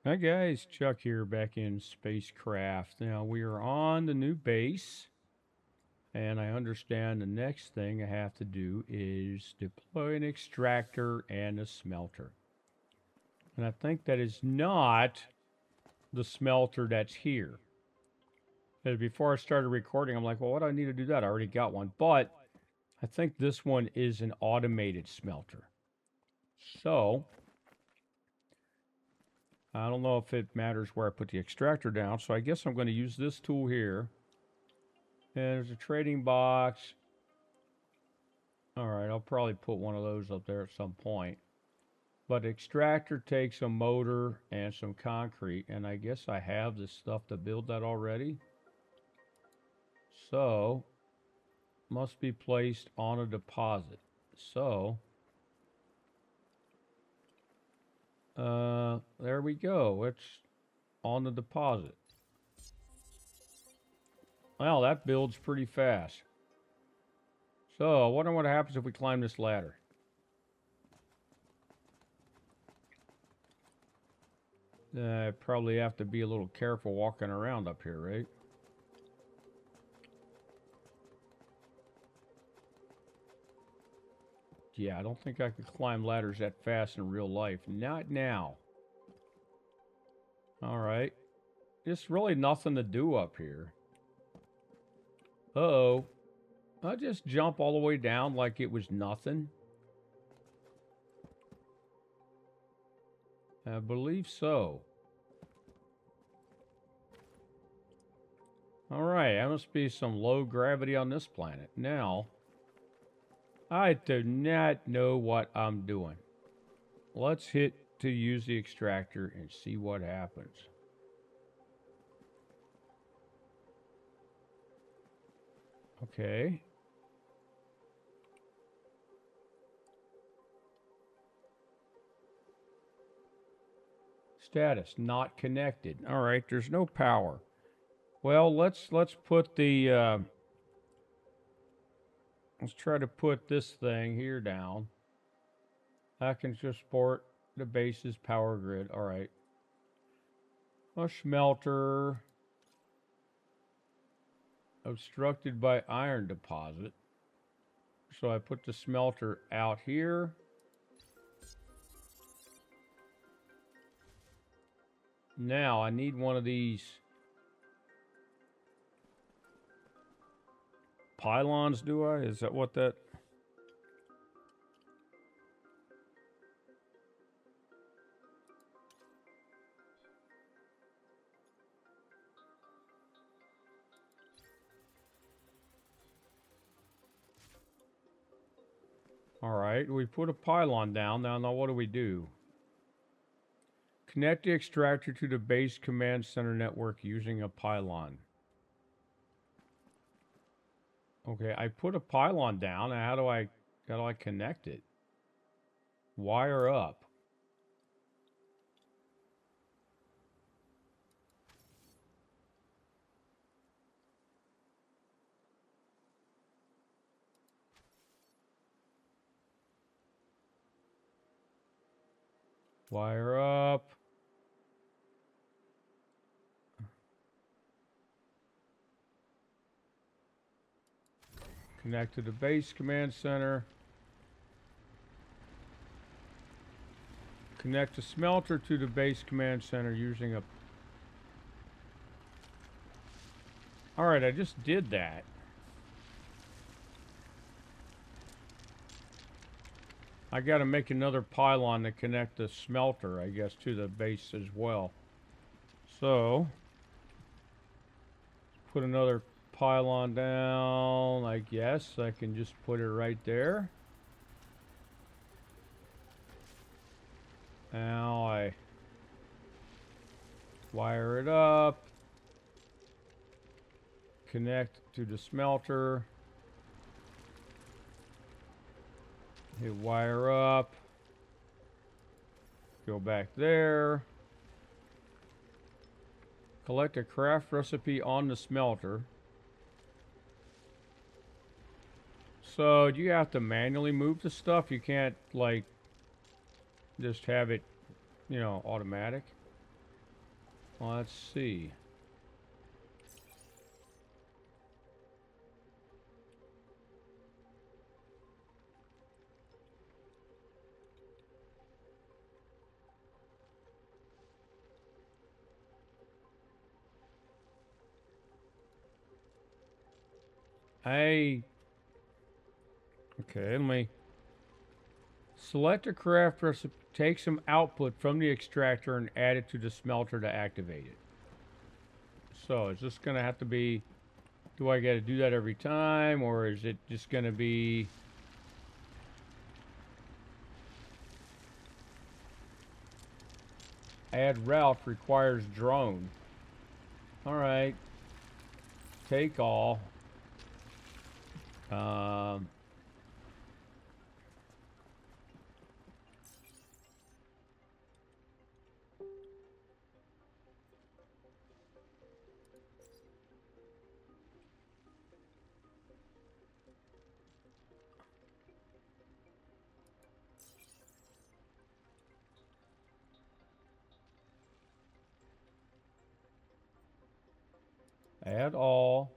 Hi guys, Chuck here back in Spacecraft. Now we are on the new base, and I understand the next thing I have to do is deploy an extractor and a smelter. And I think that is not the smelter that's here. Because before I started recording, I'm like, well, what do I need to do that? I already got one. But I think this one is an automated smelter. So I don't know if it matters where I put the extractor down. So I guess I'm going to use this tool here. And there's a trading box. All right, I'll probably put one of those up there at some point. But extractor takes a motor and some concrete, and I guess I have the stuff to build that already. So, must be placed on a deposit. So, there we go. It's on the deposit. Well, that builds pretty fast. So, I wonder what happens if we climb this ladder. I probably have to be a little careful walking around up here, right? Yeah, I don't think I could climb ladders that fast in real life. Not now. Alright. There's really nothing to do up here. Uh-oh. I just jump all the way down like it was nothing. I believe so. Alright, there must be some low gravity on this planet. Now, I do not know what I'm doing. Let's hit to use the extractor and see what happens. Okay. Status not connected. All right, there's no power. Well, let's put the let's try to put this thing here down. I can just support the base's power grid. All right. A smelter obstructed by iron deposit. So I put the smelter out here. Now I need one of these pylons, do I? Is that what that... All right, we put a pylon down. Now what do we do? Connect the extractor to the base command center network using a pylon. Okay, I put a pylon down. Now how do I connect it? Wire up. Wire up. Connect to the base command center. Connect the smelter to the base command center using a... Alright, I just did that. I gotta make another pylon to connect the smelter, I guess, to the base as well. So, put another pylon down, I guess. I can just put it right there. Now I wire it up. Connect to the smelter. Hit wire up. Go back there. Collect a craft recipe on the smelter. So, do you have to manually move the stuff? You can't, like, just have it, you know, automatic? Let's see. Okay, let me select a craft recipe, take some output from the extractor and add it to the smelter to activate it. So is this going to have to be, do I got to do that every time, or is it just going to be... Add route requires drone. Alright. Take all. Add all.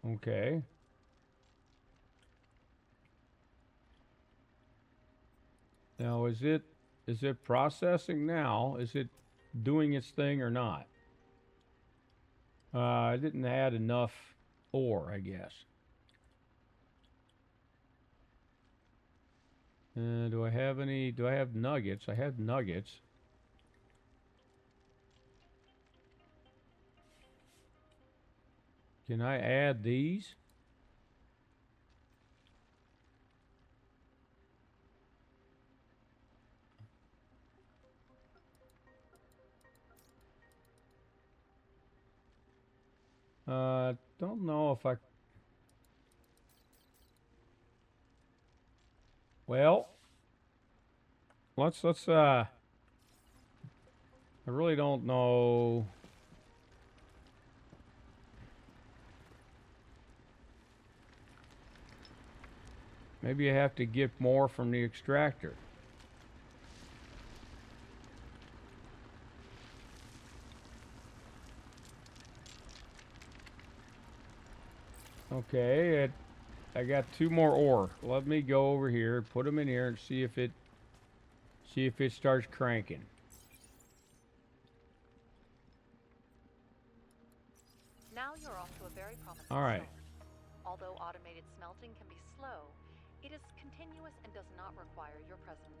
Okay. Now is it processing now? Is it doing its thing or not? I didn't add enough ore, I guess. Do I have any? Do I have nuggets? I have nuggets. Can I add these? Don't know if I... Well, let's I really don't know. Maybe I have to get more from the extractor. Okay, I got 2 more ore. Let me go over here, put them in here, and see if it starts cranking. Now you're off to a very promising All right. start. Although automated smelting can be slow, it is continuous and does not require your presence.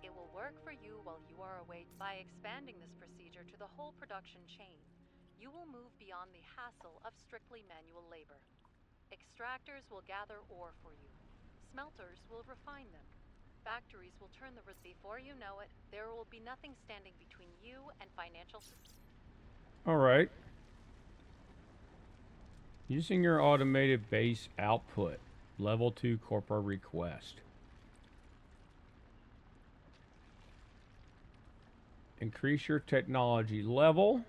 It will work for you while you are away. By expanding this procedure to the whole production chain, you will move beyond the hassle of strictly manual labor. Extractors will gather ore for you. Smelters will refine them. Factories will turn the before you know it, there will be nothing standing between you and financial. All right. Using your automated base output. Level 2 corporate request. Increase your technology level.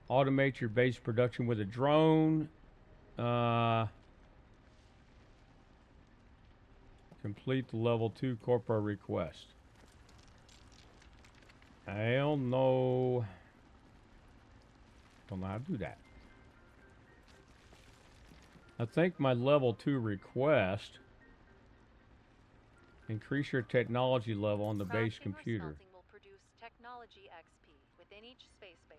Automate your base production with a drone. Complete the level 2 corporate request. I don't know how to do that. I think my level 2 request, increase your technology level on the base computer. Smelting will produce technology XP within each space base.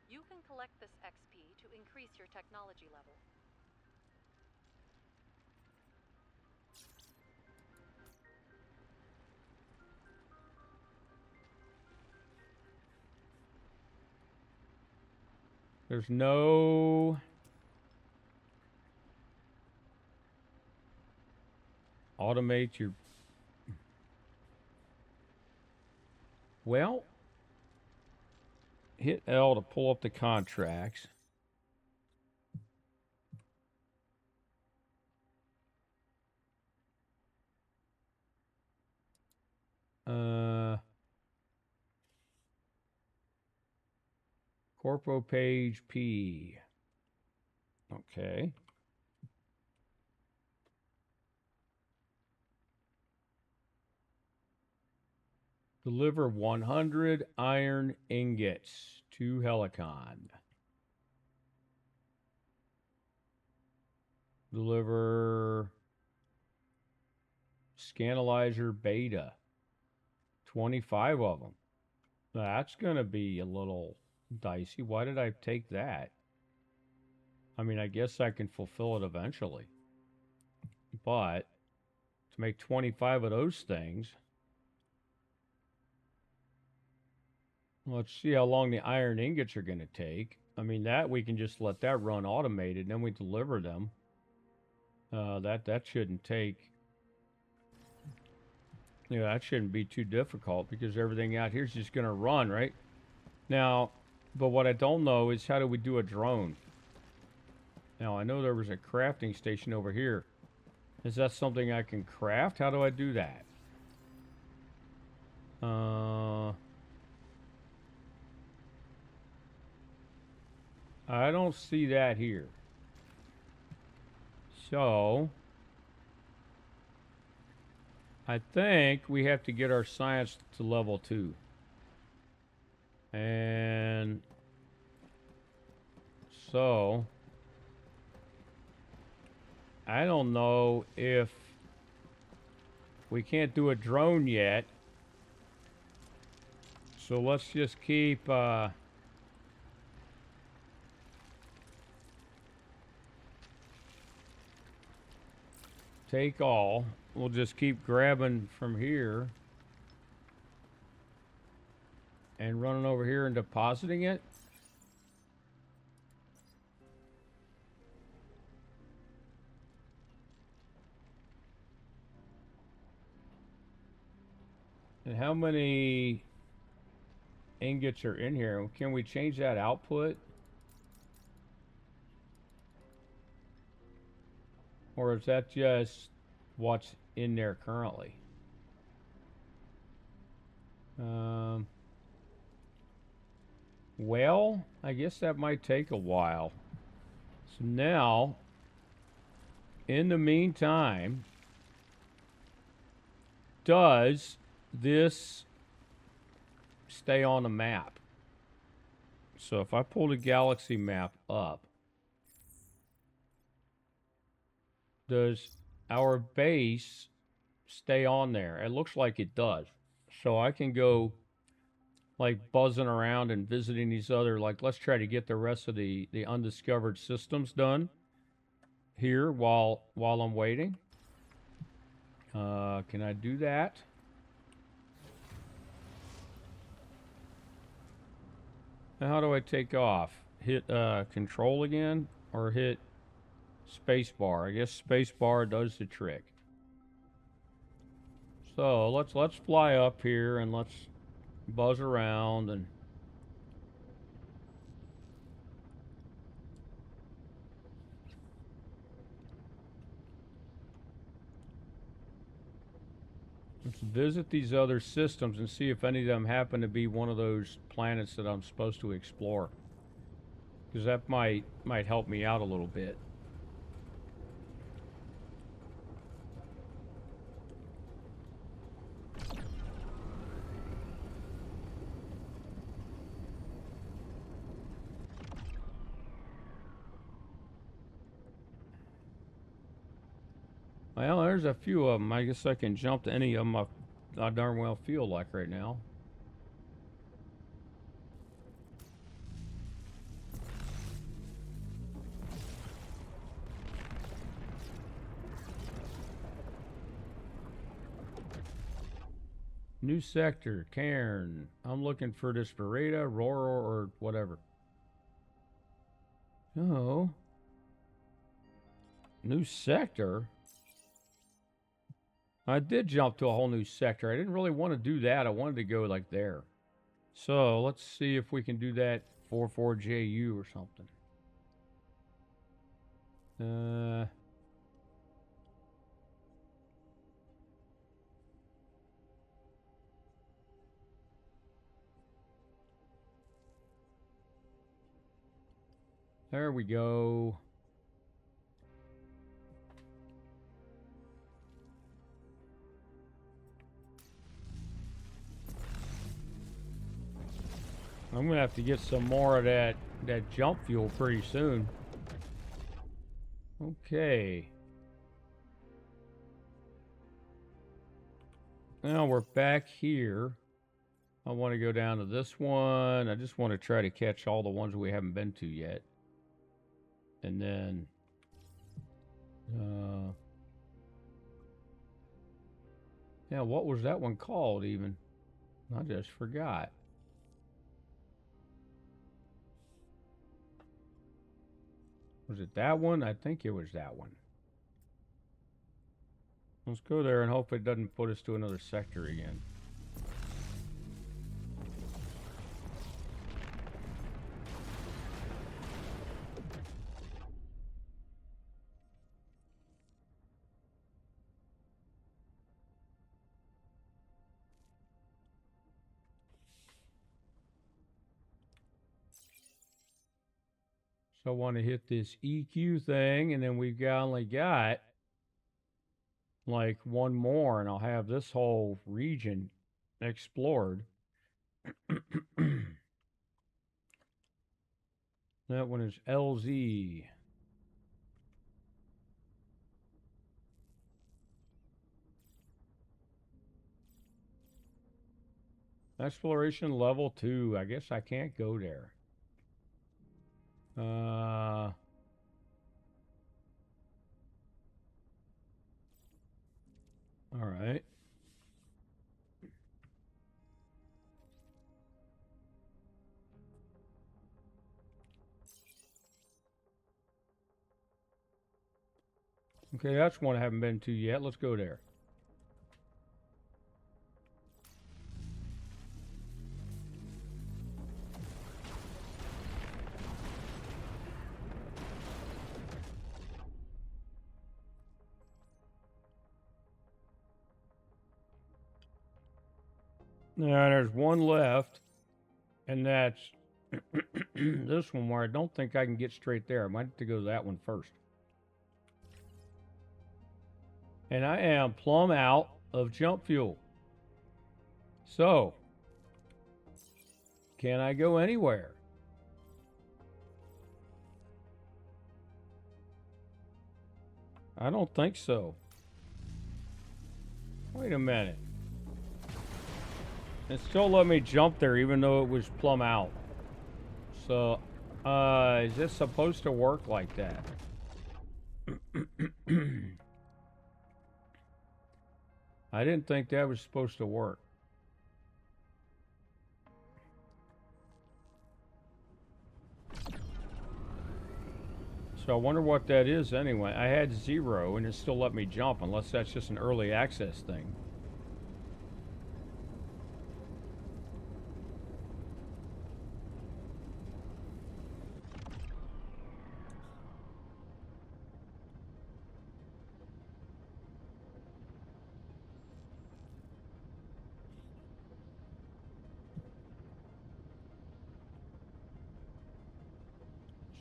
You can collect this XP to increase your technology level. There's no automate your... Well, hit L to pull up the contracts. Corpo page P. Okay. Deliver 100 iron ingots to Helicon. Deliver Scanalyzer Beta. 25 of them. That's going to be a little dicey. Why did I take that? I mean, I guess I can fulfill it eventually. But to make 25 of those things, let's see how long the iron ingots are going to take. I mean, that we can just let that run automated, and then we deliver them. That shouldn't take. Yeah, that shouldn't be too difficult because everything out here is just going to run, right? Now, but what I don't know is how do we do a drone? Now, I know there was a crafting station over here. Is that something I can craft? How do I do that? I don't see that here. So, I think we have to get our science to level 2. And so, I don't know if we can't do a drone yet. So let's just keep take all. We'll just keep grabbing from here and running over here and depositing it. And how many ingots are in here? Can we change that output? Or is that just what's in there currently? Well, I guess that might take a while. So now, in the meantime, does this stay on the map? So if I pull the galaxy map up, does our base stay on there? It looks like it does. So I can go like buzzing around and visiting these other, like let's try to get the rest of the undiscovered systems done here while I'm waiting. Can I do that? Now how do I take off? Hit control again or hit space bar? I guess space bar does the trick. So let's fly up here and let's buzz around and let's visit these other systems and see if any of them happen to be one of those planets that I'm supposed to explore. Because that might help me out a little bit. Well, there's a few of them. I guess I can jump to any of them I darn well feel like right now. New sector, Cairn. I'm looking for this Vereda, Roro, or whatever. No. New sector? I did jump to a whole new sector. I didn't really want to do that. I wanted to go like there. So let's see if we can do that 44JU or something. There we go. I'm gonna have to get some more of that jump fuel pretty soon. Okay. Now we're back here. I want to go down to this one. I just want to try to catch all the ones we haven't been to yet. And then yeah, what was that one called even? I just forgot. Was it that one? I think it was that one. Let's go there and hope it doesn't put us to another sector again. So I want to hit this EQ thing, and then we've only got like one more, and I'll have this whole region explored. That one is LZ. Exploration level 2. I guess I can't go there. All right. Okay, that's one I haven't been to yet. Let's go there. Now there's one left, and that's this one where I don't think I can get straight there. I might have to go to that one first. And I am plumb out of jump fuel. So, can I go anywhere? I don't think so. Wait a minute. It still let me jump there even though it was plumb out. So, is this supposed to work like that? I didn't think that was supposed to work. So I wonder what that is anyway. I had 0 and it still let me jump, unless that's just an early access thing.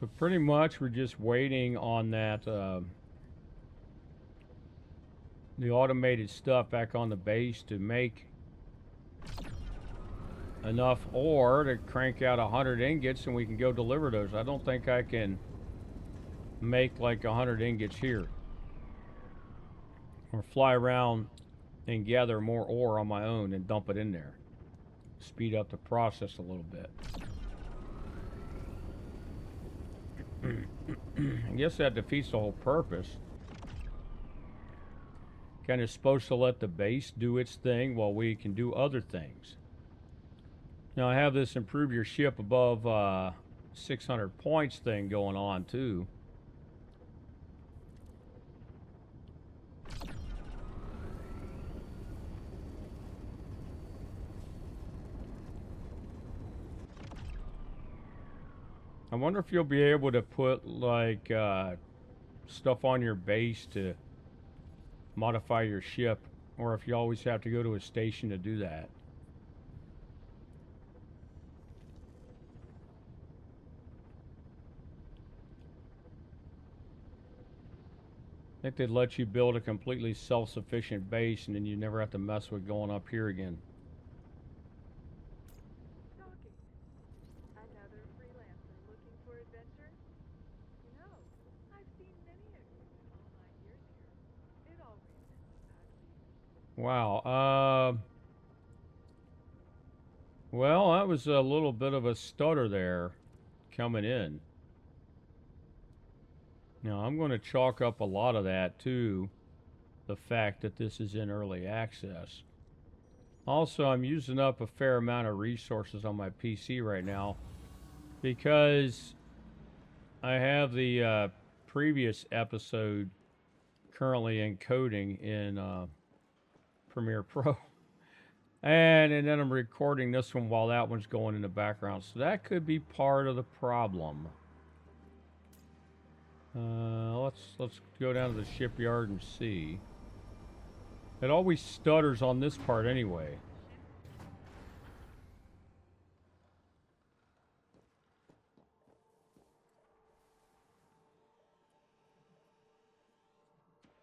So pretty much we're just waiting on that the automated stuff back on the base to make enough ore to crank out 100 ingots and we can go deliver those. I don't think I can make like 100 ingots here or fly around and gather more ore on my own and dump it in there. Speed up the process a little bit. I guess that defeats the whole purpose. Kind of supposed to let the base do its thing while we can do other things. Now I have this improve your ship above 600 points thing going on too. I wonder if you'll be able to put like stuff on your base to modify your ship, or if you always have to go to a station to do that. I think they'd let you build a completely self-sufficient base and then you never have to mess with going up here again. Wow. Well, that was a little bit of a stutter there coming in. Now, I'm going to chalk up a lot of that to the fact that this is in early access. Also, I'm using up a fair amount of resources on my PC right now because I have the previous episode currently encoding in Premiere Pro. And then I'm recording this one while that one's going in the background. So that could be part of the problem. Let's go down to the shipyard and see. It always stutters on this part anyway.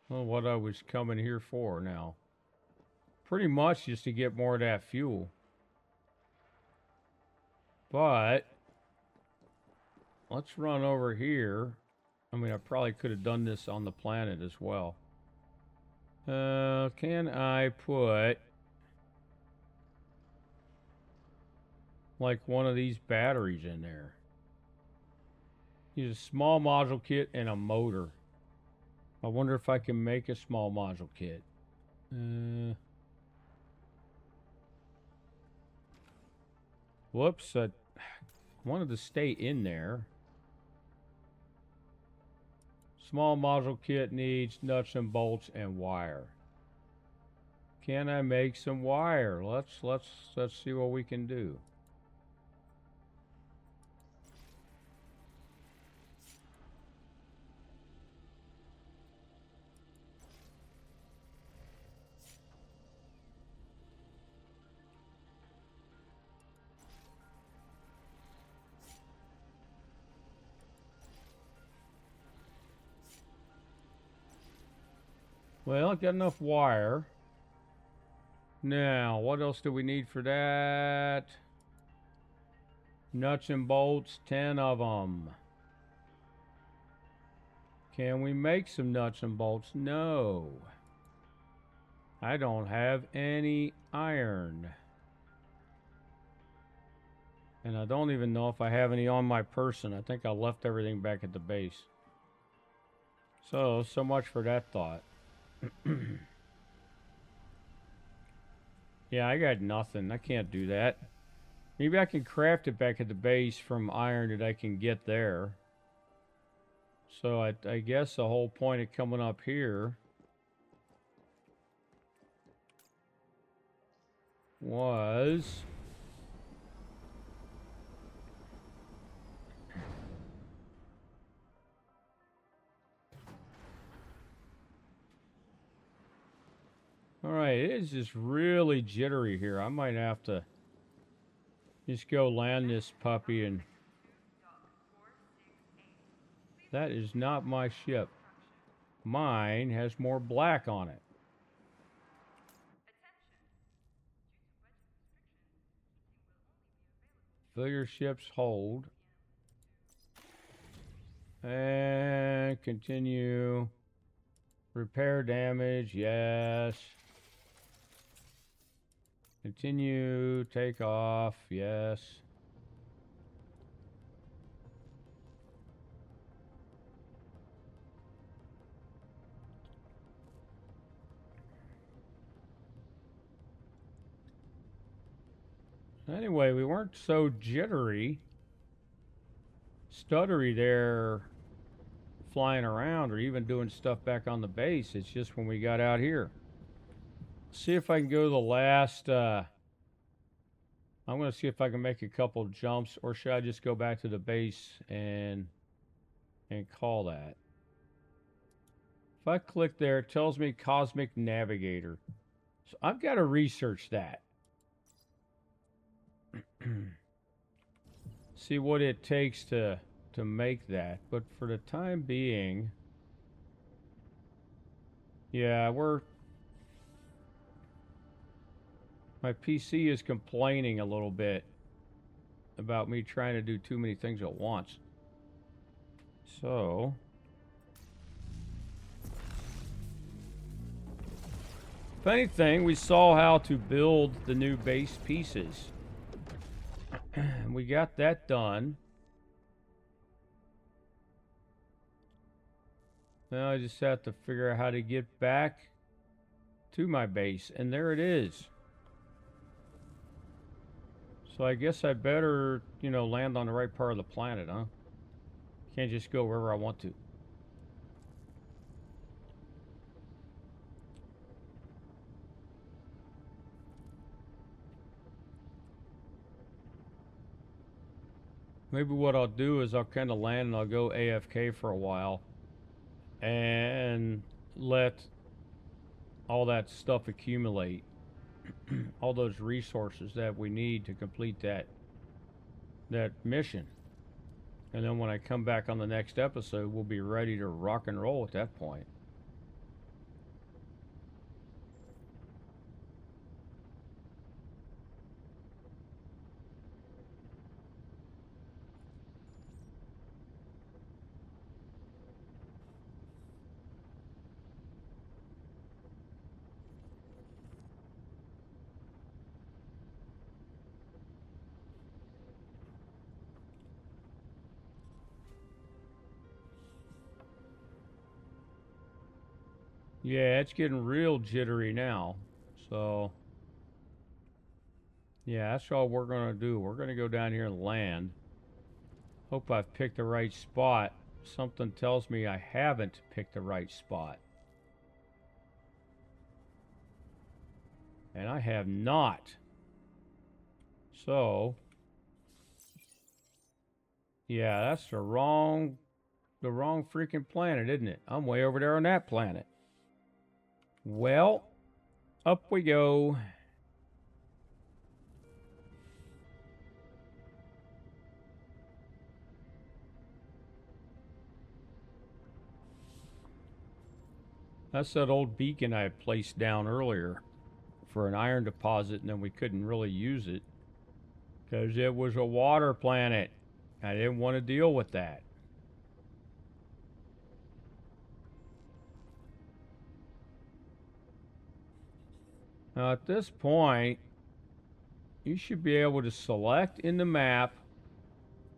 Well, what I was coming here for now. Pretty much just to get more of that fuel. But let's run over here. I mean, I probably could have done this on the planet as well. Can I put like one of these batteries in there? Use a small module kit and a motor. I wonder if I can make a small module kit. Whoops, I wanted to stay in there. Small module kit needs nuts and bolts and wire. Can I make some wire? Let's see what we can do. Well, got enough wire. Now, what else do we need for that? Nuts and bolts, 10 of them. Can we make some nuts and bolts? No. I don't have any iron. And I don't even know if I have any on my person. I think I left everything back at the base. So much for that thought. Yeah, I got nothing. I can't do that. Maybe I can craft it back at the base from iron that I can get there. So I guess the whole point of coming up here was alright, it is just really jittery here. I might have to just go land this puppy and... That is not my ship. Mine has more black on it. Fill your ship's hold. And continue. Repair damage, yes. Continue, take off, yes. Anyway, we weren't so jittery, stuttery there flying around or even doing stuff back on the base. It's just when we got out here. See if I can go to the last, I'm going to see if I can make a couple jumps, or should I just go back to the base and call that? If I click there, it tells me Cosmic Navigator. So I've got to research that. See what it takes to make that. But for the time being, yeah, my PC is complaining a little bit about me trying to do too many things at once. So If anything, we saw how to build the new base pieces. We got that done. Now I just have to figure out how to get back to my base, and there it is. So I guess I better, land on the right part of the planet, huh? Can't just go wherever I want to. Maybe what I'll do is I'll kind of land and I'll go AFK for a while and let all that stuff accumulate. All those resources that we need to complete that mission. And then when I come back on the next episode, we'll be ready to rock and roll at that point. Yeah, it's getting real jittery now. So, yeah, that's all we're going to do. We're going to go down here and land. Hope I've picked the right spot. Something tells me I haven't picked the right spot. And I have not. So, yeah, that's the wrong freaking planet, isn't it? I'm way over there on that planet. Well, up we go. That's that old beacon I had placed down earlier for an iron deposit, and then we couldn't really use it because it was a water planet. I didn't want to deal with that. Now at this point, you should be able to select in the map,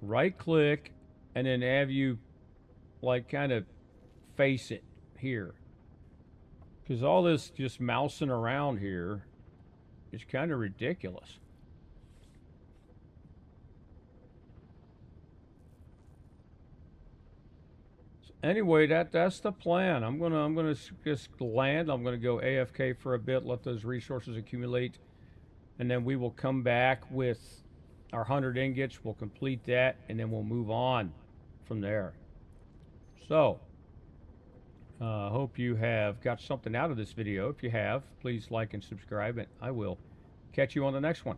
right click, and then have you like kind of face it here. Because all this just mousing around here is kind of ridiculous. Anyway, that's the plan. I'm gonna just land. I'm gonna go AFK for a bit, let those resources accumulate, and then we will come back with our 100 ingots. We'll complete that, and then we'll move on from there. So, hope you have got something out of this video. If you have, please like and subscribe, and I will catch you on the next one.